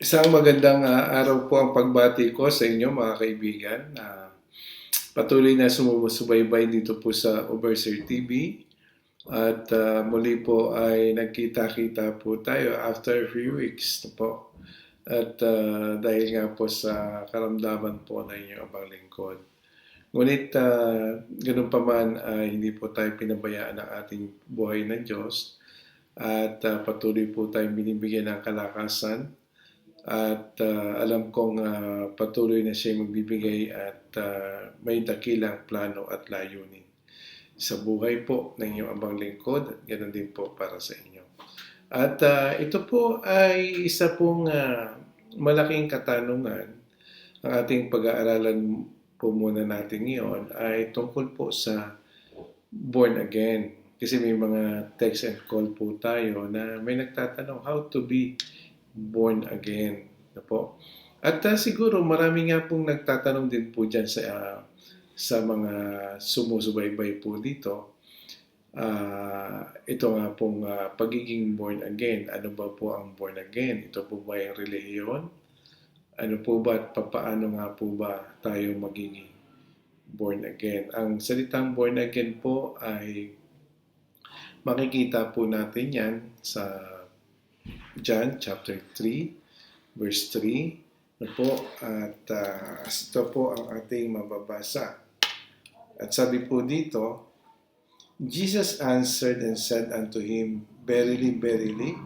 Isang magandang araw po ang pagbati ko sa inyo mga kaibigan. Patuloy na sumusubaybay dito po sa Overseer TV. At muli po ay nagkita-kita po tayo after a few weeks na po. At dahil nga po sa karamdaman po na inyong abang lingkod. Ngunit ganun pa man ay hindi po tayo pinabayaan ng ating buhay ng Diyos. At patuloy po tayong binibigyan ng kalakasan. At alam kong patuloy na siya magbibigay at may dakilang plano at layunin sa buhay po ng inyong abang lingkod at ganoon din po para sa inyo. At ito po ay isa pong malaking katanungan. Ang ating pag-aaralan po muna natin ngayon ay tungkol po sa born again. Kasi may mga text and call po tayo na may nagtatanong how to be born again. Po. At siguro marami nga pong nagtatanong din po dyan sa mga sumusubaybay po dito. Ito nga pong pagiging born again. Ano ba po ang born again? Ito po ba yung relihiyon? Ano po ba at papaano nga po ba tayo magiging born again? Ang salitang born again po ay makikita po natin yan sa John chapter 3 verse 3 na po at ito po ang ating mababasa. At sabi po dito, Jesus answered and said unto him, Verily, verily,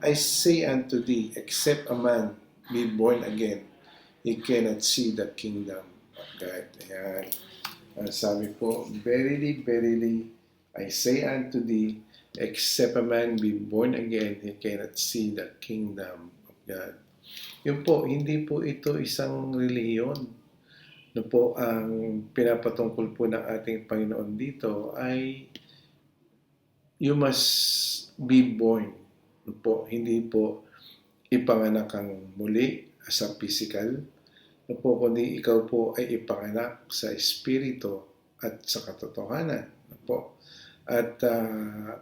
I say unto thee, except a man be born again, he cannot see the kingdom of God. Ayan. Sabi po, Verily, verily, I say unto thee, except a man be born again, he cannot see the kingdom of God. Yun po, hindi po ito isang relihiyon. No po, ang pinapatungkol po ng ating Panginoon dito ay you must be born. No po, hindi po ipanganak kang muli sa physical. No po, kundi ikaw po ay ipanganak sa espiritu at sa katotohanan. No po. At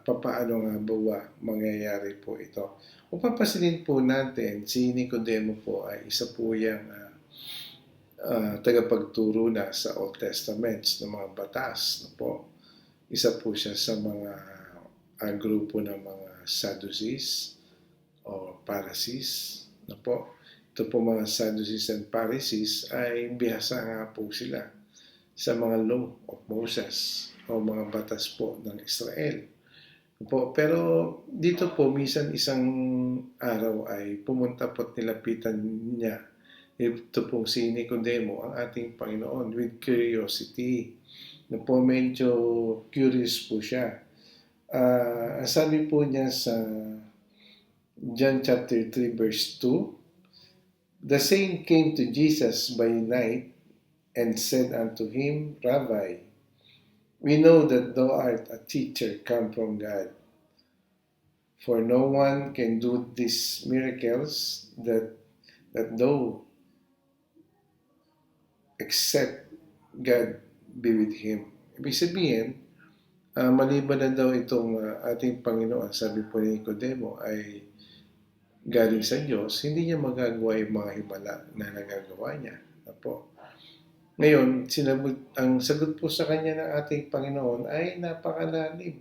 papaano nga ba mangyayari po ito? Kung papasilin po natin, si Nicodemo po ay isa po yung tagapagturo na sa Old Testaments ng mga batas. No po. Isa po siya sa mga grupo ng mga Sadducees o Pharisees. No po. Ito po mga Sadducees and Pharisees ay bihasa nga po sila sa mga law of Moses o mga batas po ng Israel. Po, pero dito po, minsan isang araw ay pumunta po at nilapitan niya ito pong si Nicodemo, ang ating Panginoon, with curiosity. Na po, medyo curious po siya. Sabi po niya sa John chapter 3 verse 2, The same came to Jesus by night and said unto him, Rabbi, we know that thou art a teacher come from God. For no one can do these miracles that thou except God be with him. Ibig sabihin, maliban na daw itong ating Panginoon, sabi po ni Nicodemo, ay galing sa Diyos, hindi niya magagawa yung mga himala na nagagawa niya. Po. Ngayon, ang sagot po sa kanya ng ating Panginoon ay napakalalim.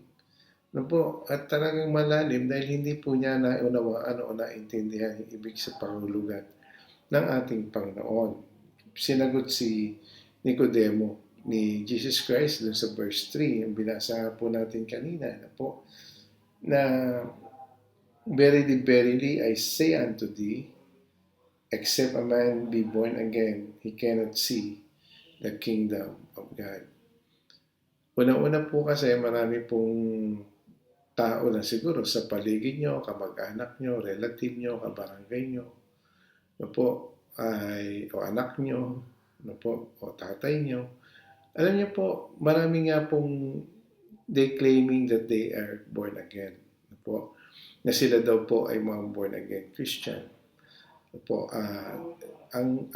No po, at talagang malalim dahil hindi po niya naunawaan o naintindihan yung ibig sa pangulugan ng ating Panginoon. Sinagot si Nicodemo ni Jesus Christ dun sa verse 3, yung binasa po natin kanina na po, na Verily, verily, I say unto thee, except a man be born again, he cannot see the kingdom of God. Una-una po kasi marami pong tao na siguro sa paligid nyo, kamag-anak nyo, relative nyo, kabarangay nyo, no po, o anak nyo, no po, o tatay nyo. Alam niyo po, marami nga pong they claiming that they are born again. No po, na sila daw po ay mga born again Christian. No po, ang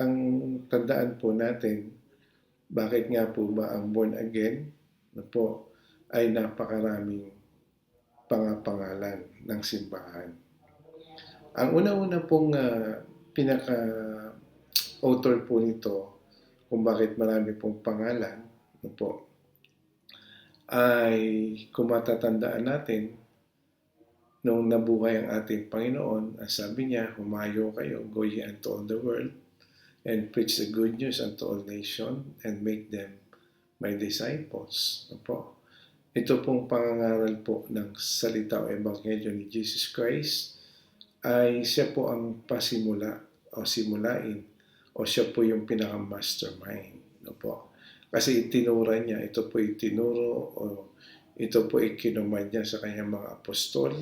tandaan po natin, bakit nga po ba ang born again no po, ay napakaraming pangalan ng simbahan. Ang una-una pong pinaka-author po nito kung bakit marami pong pangalan, ano po, ay kung matatandaan natin, nung nabuhay ang ating Panginoon, ang sabi niya, humayo kayo, go ye unto all the world, and preach the good news unto all nations, and make them my disciples. Po. Ito pong pangangaral po ng salita o ebanghelyo ni Jesus Christ ay siya po ang pasimula o simulain o siya po yung pinaka-mastermind. Po. Kasi itinura niya, ito po itinuro o ito po ikinumad niya sa kanyang mga apostol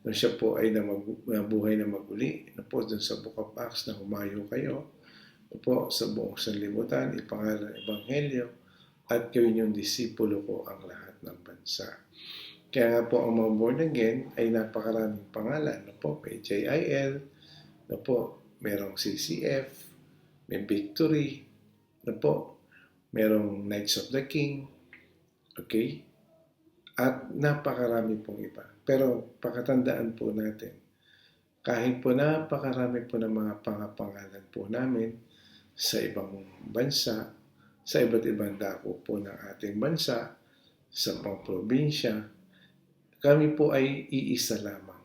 nung siya po ay nabuhay na maguli. Po, dun sa Book of Acts na humayo kayo po sa buong sanlibutan, ipangaral ng ebanghelyo at gawin yung disipulo ko ang lahat ng bansa. Kaya nga po ang mga born again ay napakaraming pangalan. Po, may JIL, po, merong CCF, may Victory, po, merong Knights of the King, okay? At napakarami pong iba. Pero pakatandaan po natin, kahit po napakarami po ng mga pangapangalan po namin sa ibang bansa, sa iba't ibang dako po ng ating bansa, sa mga probinsya, kami po ay iisa lamang.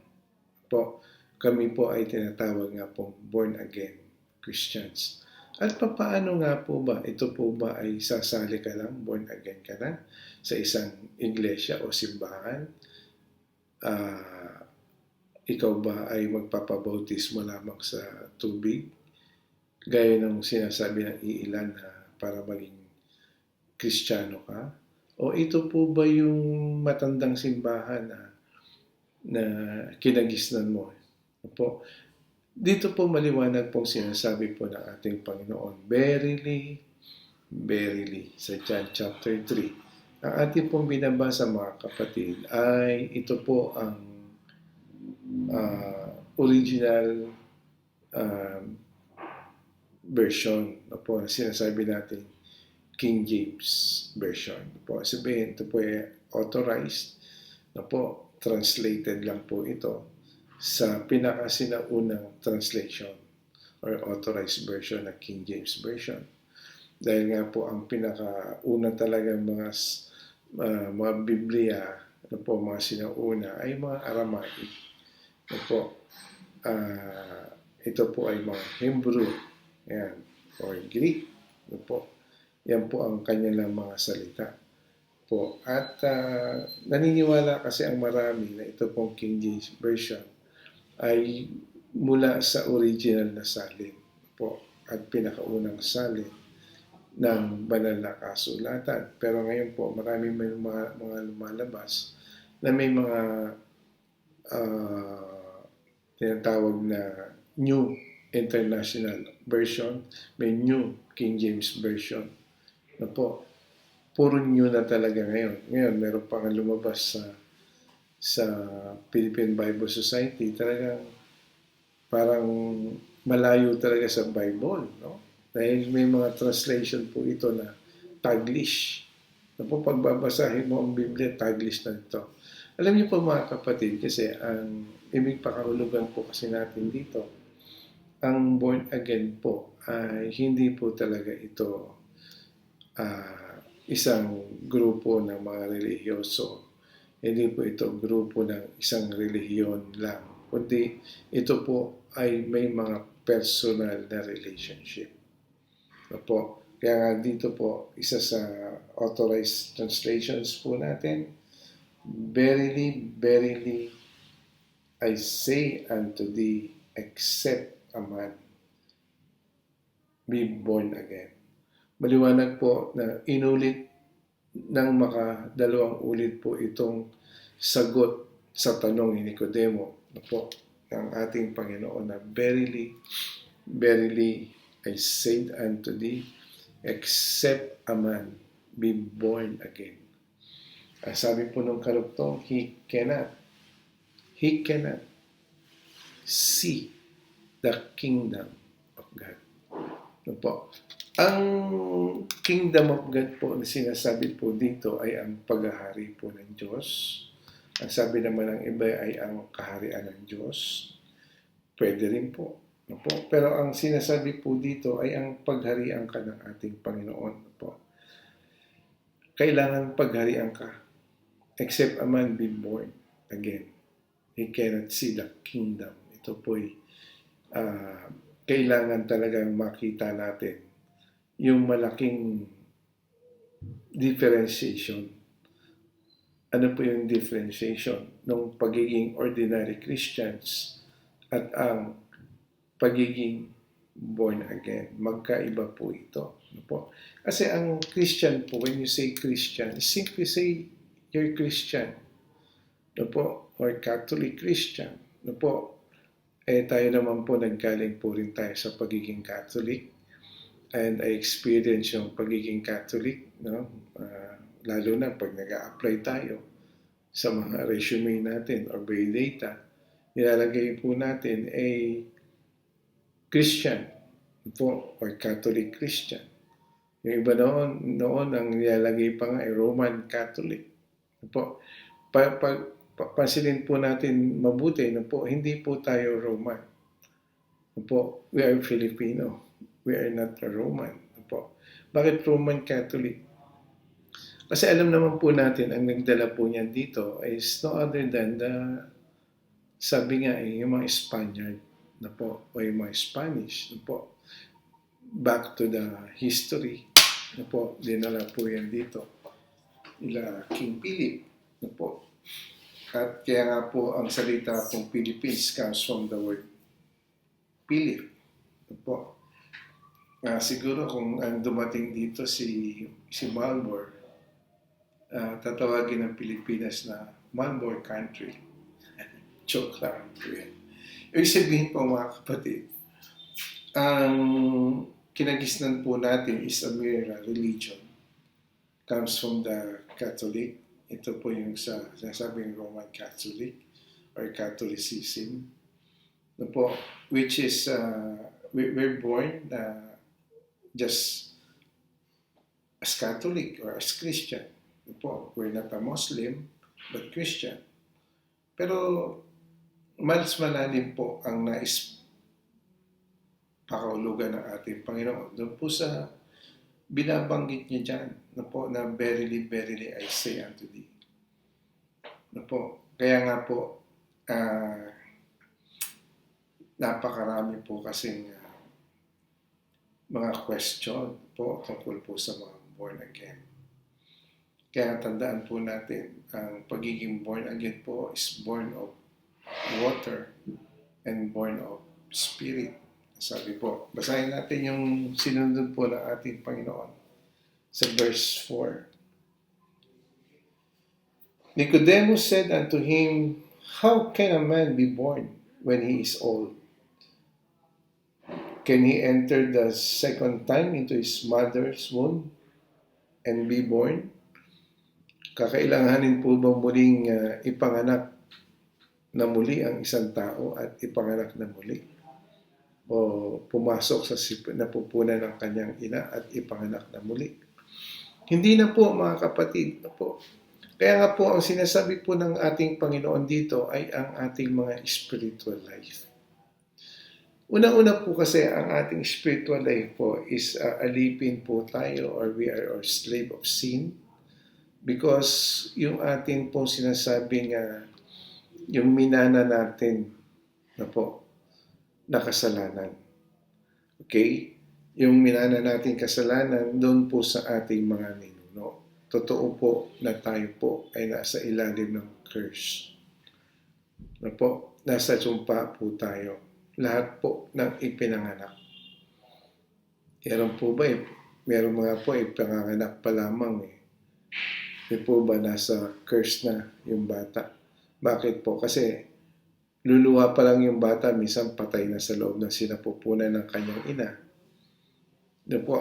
Po, kami po ay tinatawag nga pong born again Christians. At paano nga po ba? Ito po ba ay sasali ka lang, born again ka na sa isang iglesia o simbahan? Ikaw ba ay magpapabautismo lamang sa tubig? Gaya ng sinasabi ng iilan na para maging Kristiyano ka? O ito po ba yung matandang simbahan na kinagisnan mo? Po, dito po maliwanag pong sinasabi po ng ating Panginoon, verily, verily, sa John chapter 3. Ang ating pong binabasa mga kapatid ay ito po ang original version po, sinasabi natin King James Version. Po, sabihin, ito po ay authorized na po, translated lang po ito sa pinakasinaunang translation or authorized version na King James Version. Dahil nga po ang pinakauna talaga mga Biblia na po mga sinauna ay mga Aramaic. Na po, ito po ay mga Hebrew, yan, or Greek. Na po, yan po ang kanilang mga salita. Po. At naniniwala kasi ang marami na ito pong King James Version ay mula sa original na salin po at pinakaunang salin ng banal na kasulatan. Pero ngayon po, marami may mga lumalabas na may mga tinatawag na New International Version, may New King James Version na po. Puro new na talaga ngayon. Ngayon, meron pang lumabas sa Philippine Bible Society, talagang parang malayo talaga sa Bible, no? Dahil may mga translation po ito na Taglish. Na po, pagbabasahin mo ang Biblia, Taglish na ito. Alam niyo po mga kapatid, kasi ang ibig pakahulugan po kasi natin dito, ang born again po ay hindi po talaga ito isang grupo ng mga religyoso. Hindi po ito grupo ng isang relihiyon lang, kundi ito po ay may mga personal na relationship. Po. Kaya nga dito po, isa sa authorized translations po natin, verily, verily, I say unto thee, except a man be born again. Maliwanag po na inulit ng makadalawang ulit po itong sagot sa tanong ni Nicodemo na po ng ating Panginoon na verily, verily, I say unto thee, except a man be born again. Sabi po ng karugtong, he cannot see the kingdom of God. Ano po? Ang kingdom of God po na sinasabi po dito ay ang paghahari po ng Diyos. Ang sabi naman ng iba ay ang kaharian ng Diyos. Pwede rin po. Opo. Pero ang sinasabi po dito ay ang pagharian ka ng ating Panginoon. Opo. Kailangan pagharian ka. Except a man be born again, he cannot see the kingdom. Ito po'y kailangan talagang makita natin yung malaking differentiation. Ano po yung differentiation ng pagiging ordinary Christians at ang pagiging born again? Magkaiba po ito. Ano po? Kasi ang Christian po, when you say Christian, simply say you're Christian. Ano po? Or Catholic Christian. Ano po? Tayo naman po naggaling po rin tayo sa pagiging Catholic. And I experience yung pagiging Catholic, no? Lalo na pag nag-a-apply tayo sa mga resume natin or biodata, nilalagay po natin ay Christian po or Catholic Christian. Yung iba noon ang nilalagay pa nga ay Roman Catholic. Po, pansinin po natin mabuti na po, hindi po tayo Roman. Po, we are Filipino. We are not a Roman. Po. Bakit Roman Catholic? Kasi alam naman po natin, ang nagdala po niyan dito is no other than sabi nga yung mga Spaniard na po, o yung mga Spanish na po. Back to the history na po, dinala po yan dito. Ila King Philip na po. At kaya nga po ang salita pong Philippines comes from the word Philip na po. Siguro kung ang dumating dito si Marlborough, tatawagin ng Pilipinas na Marlborough Country. Joke lang po yan. Ibig sabihin po mga kapatid, ang kinagisnan po natin is a mere religion. Comes from the Catholic. Ito po yung sa sinasabing Roman Catholic or Catholicism. Po, which is, we're born just as Catholic or as Christian. Po, we're not a Muslim, but Christian. Pero mas malalim po ang nais pakaulugan ng ating Panginoon. Doon po sa binabanggit niya dyan, na po, na verily, verily, I say unto thee. Na po, kaya nga po, napakarami po kasing mga question po tungkol po sa mga born again. Kaya tandaan po natin, ang pagiging born again po is born of water and born of spirit. Sabi po, basahin natin yung sinunod po ng ating Panginoon sa verse 4. Nicodemus said unto him, how can a man be born when he is old? Can he enter the second time into his mother's womb and be born? Kakailanganin po ba muling ipanganak na muli ang isang tao at ipanganak na muli? O pumasok sa napupunan ng kanyang ina at ipanganak na muli? Hindi na po mga kapatid na po. Kaya nga po ang sinasabi po ng ating Panginoon dito ay ang ating mga spiritual life. Una-una po kasi ang ating spiritual life po is alipin po tayo or we are a slave of sin because yung ating po sinasabing yung minana natin na po na kasalanan. Okay? Yung minana natin kasalanan doon po sa ating mga ninuno. Totoo po na tayo po ay nasa ilalim ng curse. Na po, nasa sumpa po tayo. Lahat po ng ipinanganak. Meron po ba meron mga po ipinanganak pa lamang May po ba nasa curse na yung bata? Bakit po? Kasi luluwa pa lang yung bata, minsan patay na sa loob ng sinapupunan ng kanyang ina. Doon po,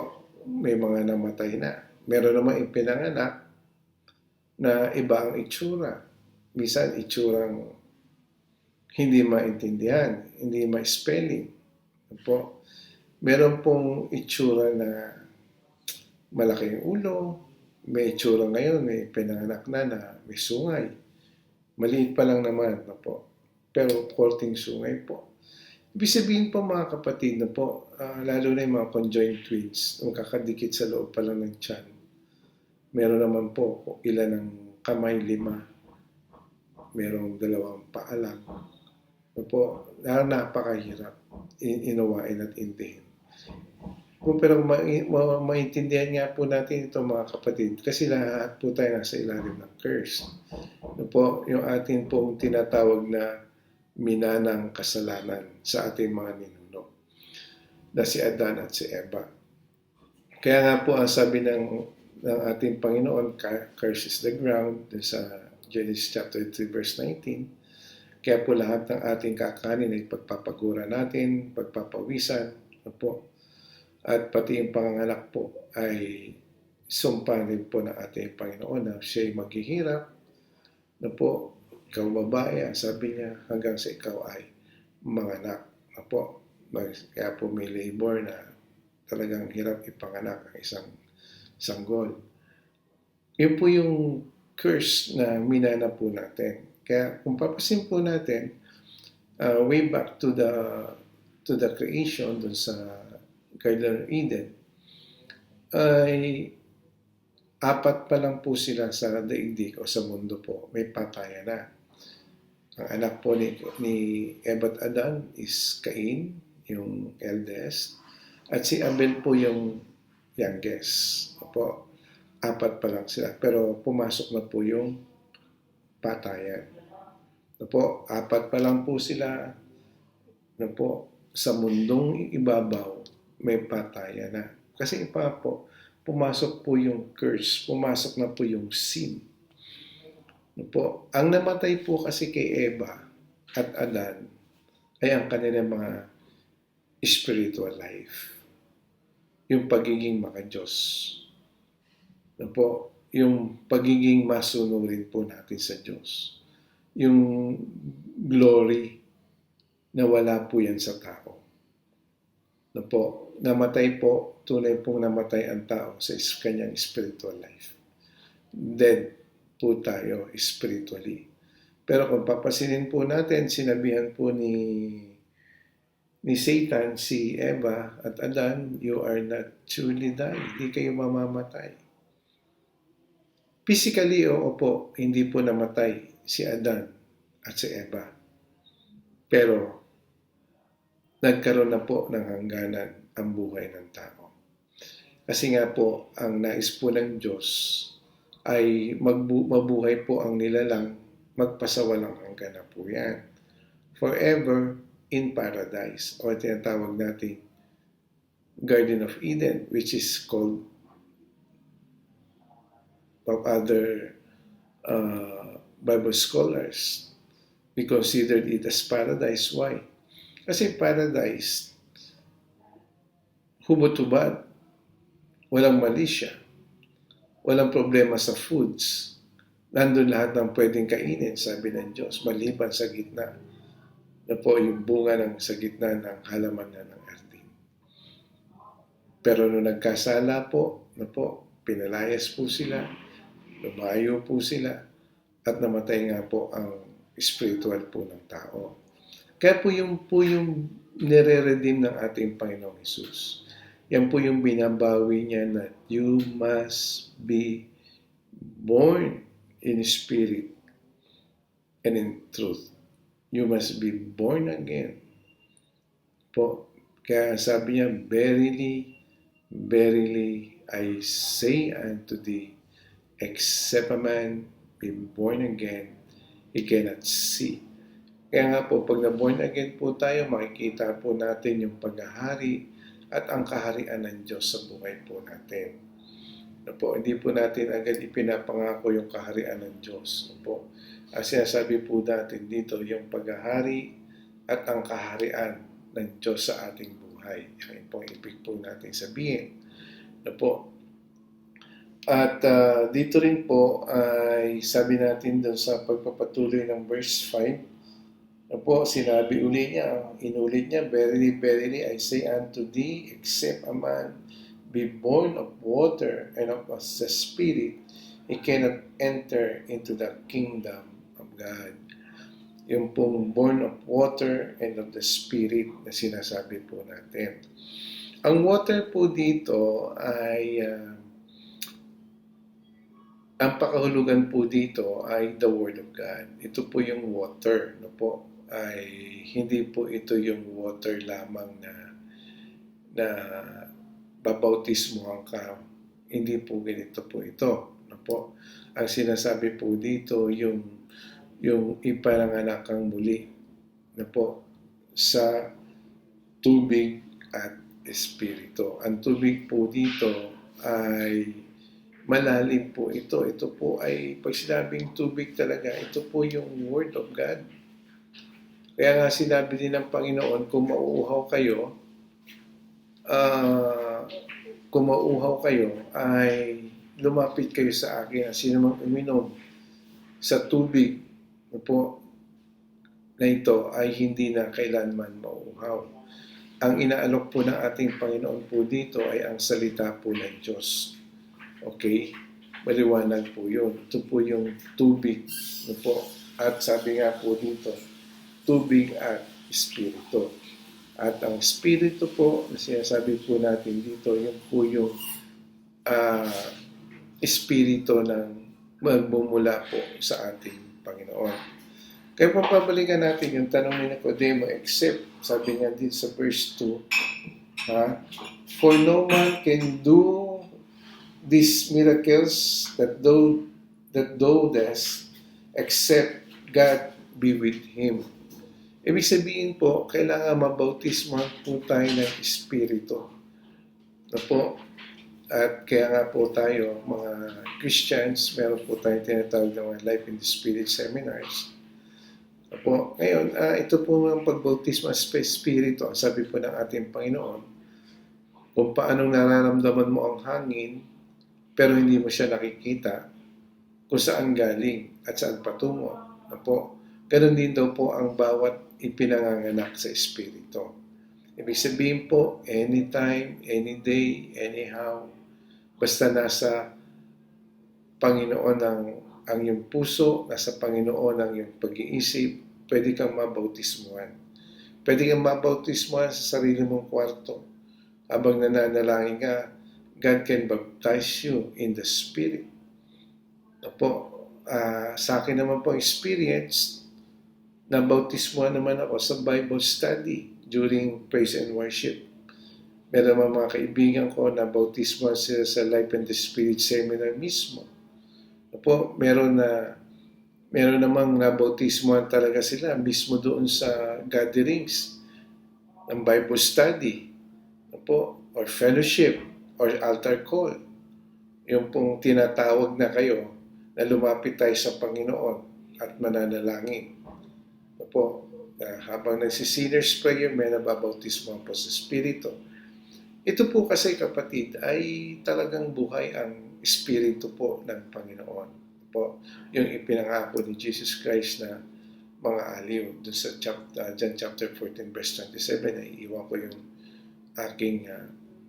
may mga namatay na. Meron naman ipinanganak na iba ang itsura. Minsan itsurang hindi maintindihan, hindi ma-spelling. Po. Meron pong itsura na malaki yung ulo, may itsura ngayon, may pinanganak na may sungay. Maliit pa lang naman po. Pero korting sungay po. Ibig sabihin po mga kapatid na po, lalo na yung mga conjoined twins, kung kakadikit sa loob pa lang ng tiyan, meron naman po kung ilan ng kamay, 5, merong 2 paa lang. Po, napakahirap inuwain at intindihin. Pero maintindihan nga po natin ito mga kapatid kasi lahat po tayo nasa ilalim ng curse. Po, yung atin pong tinatawag na minanang kasalanan sa ating mga ninuno na si Adan at si Eva. Kaya nga po ang sabi ng ating Panginoon, curse is the ground, sa Genesis chapter 3 verse 19. Kaya po lahat ng ating kakanin ay pagpapagura natin, pagpapawisan, po. At pati yung panganganak po ay sumpa din po ng ating Panginoon na siya'y maghihirap, na po, ikaw babae, sabi niya, hanggang sa ikaw ay manganak. Na po, kaya po may labor na talagang hirap ipanganak ang isang sanggol. Yun po yung curse na minana po natin. Kaya kung papasin po natin, way back to the creation dun sa Garden of Eden, ay 4 pa lang po sila sa daigdig o sa mundo po, may patayan na. Ang anak po ni Eva at Adan is Cain, yung eldest, at si Abel po yung youngest. Po, 4 pa lang sila, pero pumasok na po yung patayan. Po, 4 pa lang po sila, po, sa mundong ibabaw, may patayan na. Kasi po, pumasok po yung curse, pumasok na po yung sin. Po, ang namatay po kasi kay Eva at Adan ay ang kanilang mga spiritual life. Yung pagiging maka-Diyos. Po, yung pagiging masunurin po natin sa Diyos. Yung glory na wala po yan sa tao. Po, namatay po, tunay pong namatay ang tao sa kanyang spiritual life. Dead po tayo spiritually. Pero kung papasinin po natin, sinabihan po ni Satan si Eva at Adan, you are not truly die. Hindi kayo mamamatay. Physically, oo po, hindi po namatay si Adan at si Eva. Pero, nagkaroon na po ng hangganan ang buhay ng tao. Kasi nga po, ang nais po ng Diyos ay mabuhay po ang nilalang, magpasawalang hanggan na po yan. Forever in paradise, o tinatawag natin Garden of Eden, which is called of other Bible scholars. We considered it as paradise. Why? Kasi paradise, hubot-hubad, walang malisya, walang problema sa foods. Nandun lahat ng pwedeng kainin, sabi ng Diyos, maliban sa gitna. Na po yung bunga sa gitna ng halaman na ng arding. Pero nung nagkasala po, pinalayas po sila, lumayo po sila, at namatay nga po ang spiritual po ng tao. Kaya po yung nire-redeem ng ating Panginoong Hesus. Yan po yung binabawi niya na you must be born in spirit and in truth. You must be born again. Po, kaya sabi niya, verily, verily, I say unto thee, except a man be born again, he cannot see. Kaya nga po, pag na-born again po tayo, makikita po natin yung paghahari at ang kaharian ng Diyos sa buhay po natin. Po, hindi po natin agad ipinapangako yung kaharian ng Diyos. Po, sinasabi po natin dito yung paghahari at ang kaharian ng Diyos sa ating buhay. Yan po ang ibig po natin sabihin. Po, at dito rin po ay sabi natin doon sa pagpapatuloy ng verse 5, po, sinabi inulit niya, verily, verily, I say unto thee, except a man be born of water and of the Spirit, he cannot enter into the kingdom of God. Yung pong born of water and of the Spirit na sinasabi po natin. Ang water po dito ay, ang pakahulugan po dito ay the Word of God. Ito po yung water, no po, ay hindi po ito yung water lamang na babautismohan ka. Hindi po ganito po ito, no po. Ang sinasabi po dito yung ipananganak kang muli, no po, sa tubig at espiritu. Ang tubig po dito ay malalim po ito. Ito po ay, pag sinabing tubig talaga, ito po yung Word of God. Kaya nga sinabi din ng Panginoon, kung mauuhaw kayo, ay lumapit kayo sa akin. Sino mang uminom sa tubig po na ito ay hindi na kailanman mauuhaw. Ang inaalok po ng ating Panginoon po dito ay ang salita po ng Diyos. Okay? Maliwanag po yun. Ito po yung tubig. No po? At sabi nga po dito, tubig at espiritu. At ang espiritu po, na sinasabi po natin dito, yun po yung espiritu ng magmumula po sa ating Panginoon. Kaya papabalikan natin yung tanong ni Nicodemo, except, sabi nga din sa verse 2, for no man can do these miracles that thou doest, except God be with him. Ibig sabihin po, kailangan mabautismohan po tayo ng Espiritu. Na po, at kaya nga po tayo, mga Christians, meron po tayong tinatawag ng mga Life in the Spirit seminars. Na po, ngayon, ito po ang pagbautismo sa Espiritu. Ang sabi po ng ating Panginoon, kung paanong nararamdaman mo ang hangin, pero hindi mo siya nakikita, kung saan galing at saan patungo. Na po, ganun din daw po ang bawat ipinanganganak sa Espiritu. Ibig sabihin po, anytime, any day, anyhow, basta nasa Panginoon ang iyong puso, nasa Panginoon ang iyong pag-iisip, pwede kang mabautismuhan. Pwede kang mabautismuhan sa sarili mong kwarto. Habang nananalangin ka, God can baptize you in the Spirit. Sa akin naman po experience, nabautismuhan naman ako sa Bible study during praise and worship. Meron mga kaibigan ko na bautismuhan sila sa Life and the Spirit seminar mismo. Meron namang nabautismuhan talaga sila mismo doon sa gatherings ng Bible study, or fellowship, or altar call. Yung pong tinatawag na kayo na lumapit tayo sa Panginoon at mananalangin. Habang nagsisinner's prayer, may nababautismo po sa Espiritu. Ito po kasi, kapatid, ay talagang buhay ang Espiritu po ng Panginoon. Yung ipinangako ni Jesus Christ na mga aliw. Doon sa John chapter 14 verse 27, ay iwan ko yung aking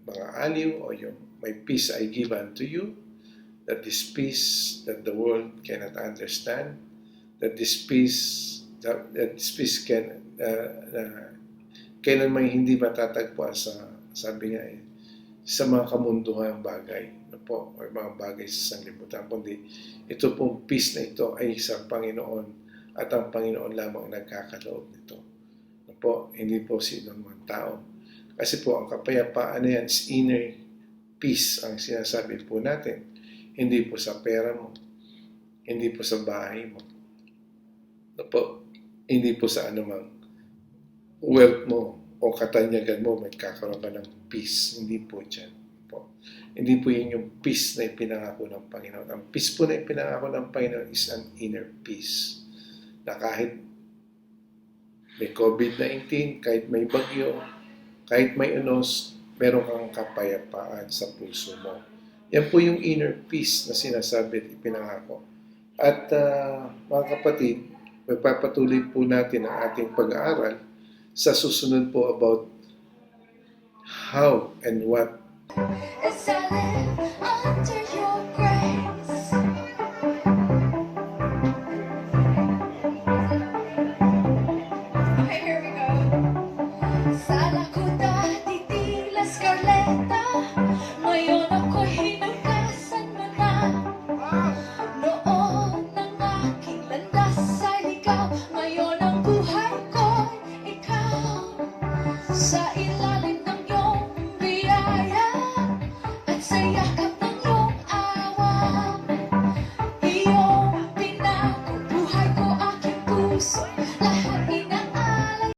mga aliw, o yung my peace I give unto you, that this peace that the world cannot understand, that this peace can kailan may hindi matatagpuan sabi nga sa mga kamunduhang bagay, o mga bagay sa sanglibutan, kundi ito pong peace na ito ay sa Panginoon, at ang Panginoon lamang nagkakaloob nito. Hindi po sino mga tao. Kasi po ang kapayapaan na yan is inner peace ang sinasabi po natin. Hindi po sa pera mo, hindi po sa bahay mo, hindi po sa anumang wealth mo o katanyagan mo, may kakaroon ka ng peace. Hindi po dyan. Hindi po yun yung peace na ipinangako ng Panginoon. Ang peace po na ipinangako ng Panginoon is an inner peace. Na kahit may COVID-19, kahit may bagyo, kahit may unos, meron kang kapayapaan sa puso mo. Yan po yung inner peace na sinasabi at ipinangako. At mga kapatid, magpapatuloy po natin ang ating pag-aaral sa susunod po about how and what